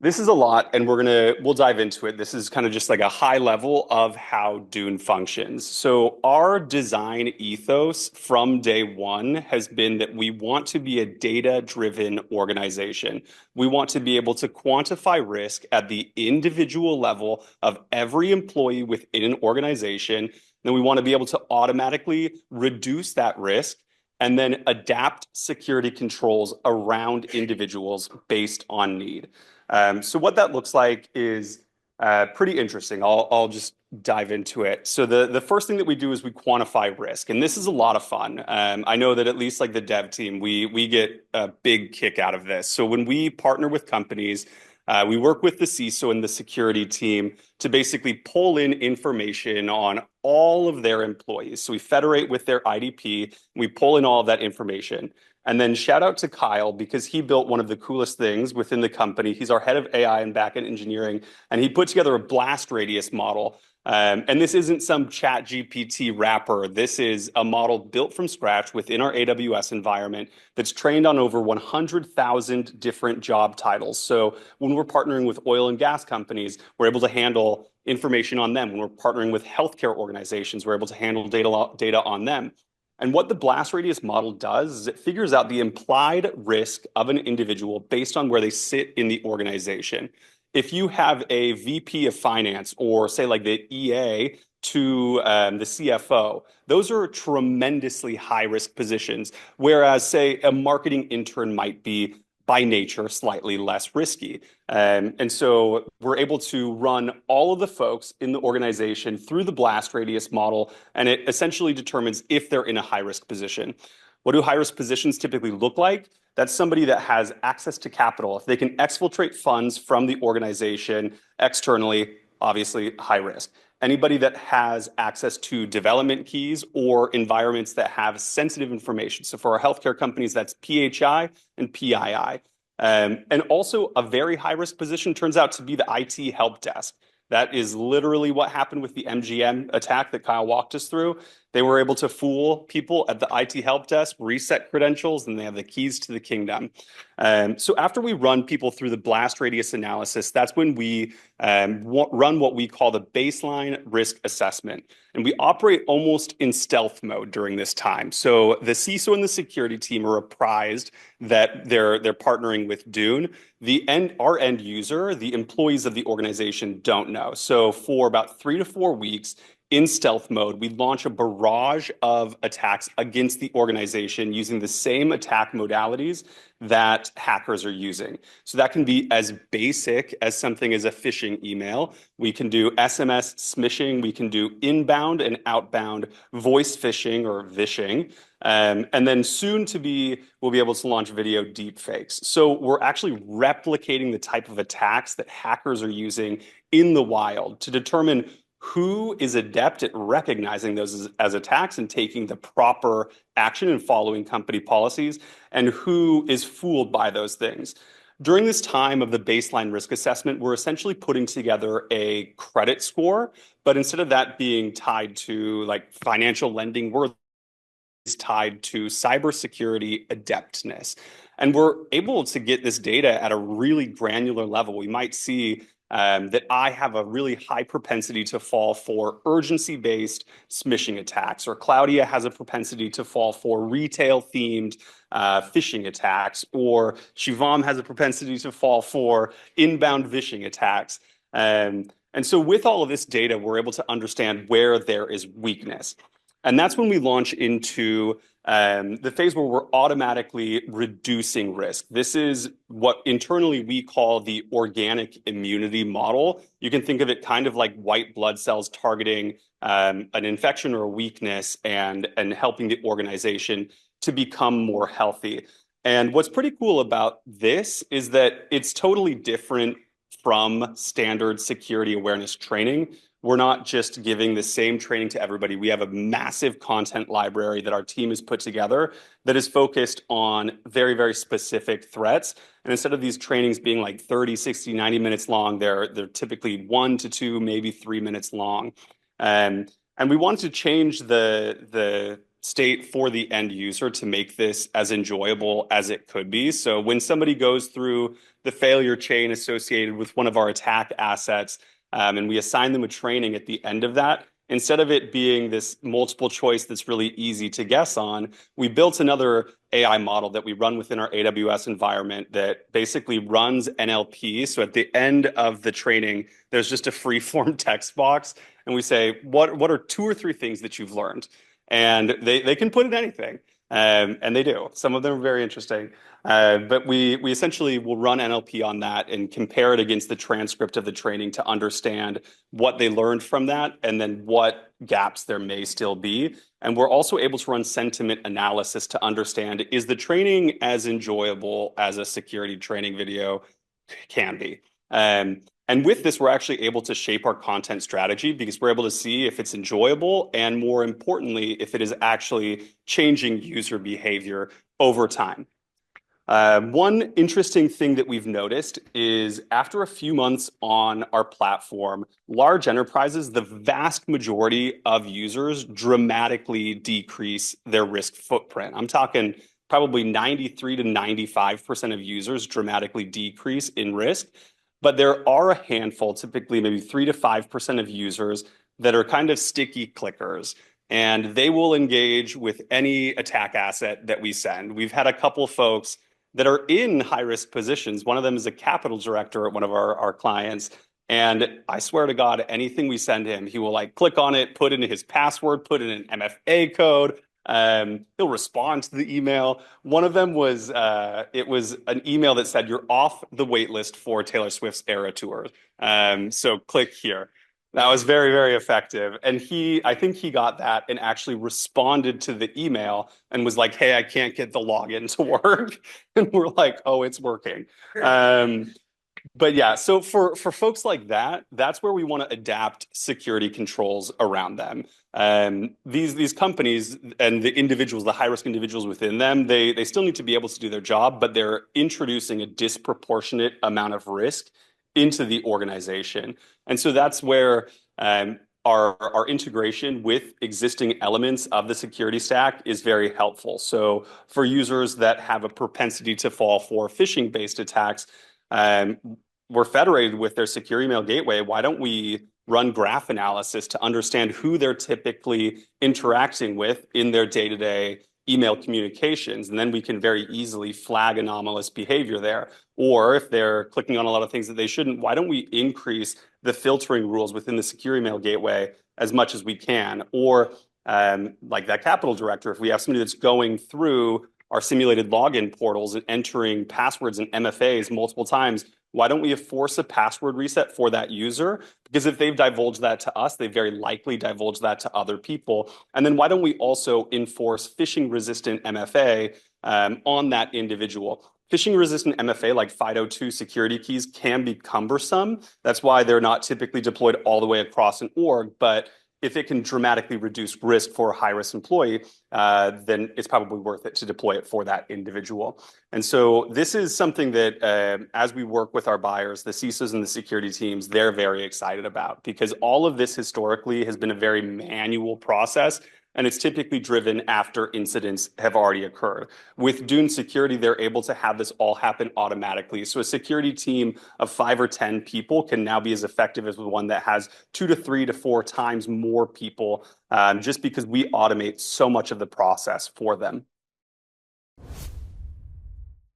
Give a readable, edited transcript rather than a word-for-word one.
This is a lot, and we'll dive into it. This is kind of just like a high level of how Dune functions. So our design ethos from day one has been that we want to be a data-driven organization. We want to be able to quantify risk at the individual level of every employee within an organization. Then we want to be able to automatically reduce that risk and then adapt security controls around individuals based on need. So what that looks like is pretty interesting. I'll just dive into it. So the first thing that we do is we quantify risk, and this is a lot of fun. I know that at least like the dev team, we get a big kick out of this. So when we partner with companies, we work with the CISO and the security team to basically pull in information on all of their employees. So we federate with their IDP, we pull in all of that information. And then shout out to Kyle because he built one of the coolest things within the company. He's our head of AI and backend engineering, and he put together a blast radius model. And this isn't some chat GPT wrapper. This is a model built from scratch within our AWS environment that's trained on over 100,000 different job titles. So when we're partnering with oil and gas companies, we're able to handle information on them. When we're partnering with healthcare organizations, we're able to handle data on them. And what the blast radius model does is it figures out the implied risk of an individual based on where they sit in the organization. If you have a VP of finance or say like the EA to the CFO, those are tremendously high risk positions. Whereas say a marketing intern might be by nature slightly less risky. And so we're able to run all of the folks in the organization through the blast radius model, and it essentially determines if they're in a high risk position. What do high risk positions typically look like? That's somebody that has access to capital. If they can exfiltrate funds from the organization externally, obviously high risk. Anybody that has access to development keys or environments that have sensitive information. So for our healthcare companies, that's PHI and PII. And also a very high risk position turns out to be the IT help desk. That is literally what happened with the MGM attack that Kyle walked us through. They were able to fool people at the IT help desk, reset credentials, and they have the keys to the kingdom. So after we run people through the blast radius analysis, that's when we run what we call the baseline risk assessment. And we operate almost in stealth mode during this time. So the CISO and the security team are apprised that they're partnering with Dune. Our end user, the employees of the organization, don't know. So for about 3 to 4 weeks, in stealth mode, we launch a barrage of attacks against the organization using the same attack modalities that hackers are using. So that can be as basic as something as a phishing email. We can do SMS smishing. We can do inbound and outbound voice phishing or vishing. And then soon to be, we'll be able to launch video deepfakes. So we're actually replicating the type of attacks that hackers are using in the wild to determine who is adept at recognizing those as attacks and taking the proper action and following company policies, and who is fooled by those things. During this time of the baseline risk assessment, we're essentially putting together a credit score, but instead of that being tied to like financial lending, we're tied to cybersecurity adeptness. And we're able to get this data at a really granular level. We might see that I have a really high propensity to fall for urgency-based smishing attacks, or Claudia has a propensity to fall for retail-themed phishing attacks, or Shivam has a propensity to fall for inbound vishing attacks. And so with all of this data, we're able to understand where there is weakness. And that's when we launch into the phase where we're automatically reducing risk. This is what internally we call the organic immunity model. You can think of it kind of like white blood cells targeting an infection or a weakness and helping the organization to become more healthy. And what's pretty cool about this is that it's totally different from standard security awareness training. We're not just giving the same training to everybody. We have a massive content library that our team has put together that is focused on very, very specific threats. And instead of these trainings being like 30, 60, 90 minutes long, they're typically 1 to 2, maybe 3 minutes long. And we wanted to change the state for the end user to make this as enjoyable as it could be. So when somebody goes through the failure chain associated with one of our attack assets, and we assign them a training at the end of that. Instead of it being this multiple choice that's really easy to guess on, we built another AI model that we run within our AWS environment that basically runs NLP. So at the end of the training, there's just a free form text box, and we say, what are two or three things that you've learned? And they can put in anything. And they do. Some of them are very interesting. But we essentially will run NLP on that and compare it against the transcript of the training to understand what they learned from that and then what gaps there may still be. And we're also able to run sentiment analysis to understand, is the training as enjoyable as a security training video can be? And with this, we're actually able to shape our content strategy because we're able to see if it's enjoyable and, more importantly, if it is actually changing user behavior over time. One interesting thing that we've noticed is after a few months on our platform, large enterprises, the vast majority of users dramatically decrease their risk footprint. I'm talking probably 93 to 95% of users dramatically decrease in risk. But there are a handful, typically maybe 3 to 5% of users that are kind of sticky clickers, and they will engage with any attack asset that we send. We've had a couple folks that are in high risk positions. One of them is a capital director at one of our clients. And I swear to God, anything we send him, he will like click on it, put in his password, put in an MFA code. He'll respond to the email. One of them was it was an email that said you're off the wait list for Taylor Swift's Era Tour. So click here. That was very, very effective. And I think he got that and actually responded to the email and was like, hey, I can't get the login to work. And we're like, oh, it's working. But yeah, so for folks like that, that's where we want to adapt security controls around them. These companies and the individuals, the high risk individuals within them, they still need to be able to do their job, but they're introducing a disproportionate amount of risk into the organization. And so that's where our integration with existing elements of the security stack is very helpful. So for users that have a propensity to fall for phishing-based attacks, we're federated with their secure email gateway. Why don't we run graph analysis to understand who they're typically interacting with in their day-to-day email communications? And then we can very easily flag anomalous behavior there. Or if they're clicking on a lot of things that they shouldn't, why don't we increase the filtering rules within the secure email gateway as much as we can? Or like that capital director, if we have somebody that's going through our simulated login portals and entering passwords and MFAs multiple times, why don't we force a password reset for that user? Because if they've divulged that to us, they very likely divulged that to other people. And then why don't we also enforce phishing-resistant MFA on that individual? Phishing-resistant MFA, like FIDO2 security keys, can be cumbersome. That's why they're not typically deployed all the way across an org. But if it can dramatically reduce risk for a high-risk employee, then it's probably worth it to deploy it for that individual. And so this is something that, as we work with our buyers, the CISOs and the security teams, they're very excited about, because all of this historically has been a very manual process, and it's typically driven after incidents have already occurred. With Dune Security, they're able to have this all happen automatically. So a security team of 5 or 10 people can now be as effective as the one that has 2 to 3 to 4 times more people, just because we automate so much of the process for them.